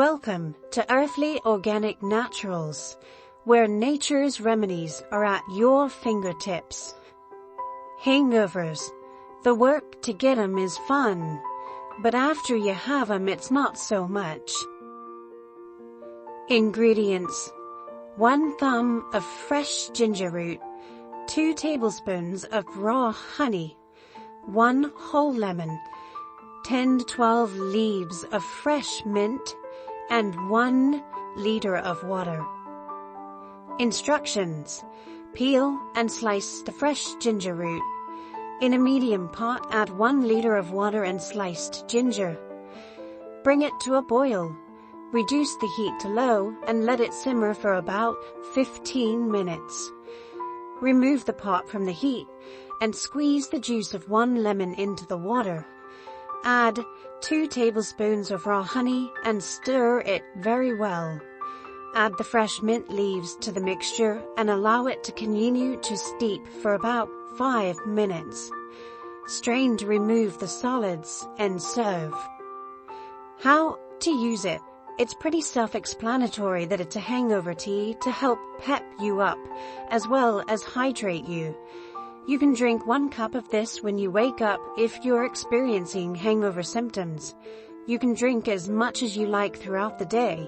Welcome to Earthly Organic Naturals, where nature's remedies are at your fingertips. Hangovers. The work to get 'em is fun, but after you have 'em it's not so much. Ingredients: 1 thumb of fresh ginger root, 2 tablespoons of raw honey, 1 whole lemon, 10 to 12 leaves of fresh mint, and 1 liter of water. Instructions: peel and slice the fresh ginger root. In a medium pot, add 1 liter of water and sliced ginger. Bring it to a boil. Reduce the heat to low and let it simmer for about 15 minutes. Remove the pot from the heat and squeeze the juice of 1 lemon into the water. Add 2 tablespoons of raw honey and stir it very well. Add the fresh mint leaves to the mixture and allow it to continue to steep for about 5 minutes. Strain to remove the solids and serve. How to use it? It's pretty self-explanatory that it's a hangover tea to help pep you up as well as hydrate you. You can drink 1 cup of this when you wake up if you're experiencing hangover symptoms. You can drink as much as you like throughout the day.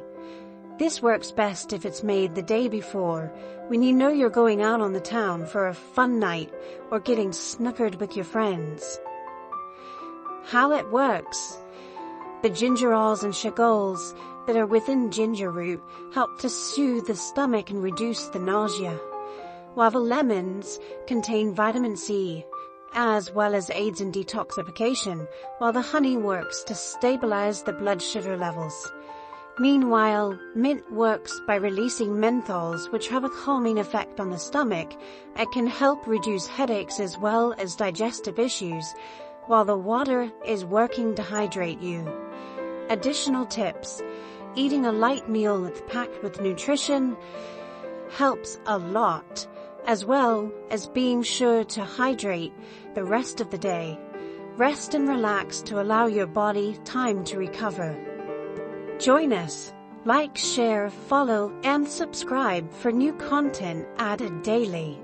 This works best if it's made the day before, when you know you're going out on the town for a fun night or getting snookered with your friends. How it works. The gingerols and chagols that are within ginger root help to soothe the stomach and reduce the nausea, while the lemons contain vitamin C, as well as aids in detoxification, while the honey works to stabilize the blood sugar levels. Meanwhile, mint works by releasing menthols, which have a calming effect on the stomach and can help reduce headaches as well as digestive issues, while the water is working to hydrate you. Additional tips: eating a light meal that's packed with nutrition helps a lot, as well as being sure to hydrate the rest of the day. Rest and relax to allow your body time to recover. Join us. Like, share, follow, and subscribe for new content added daily.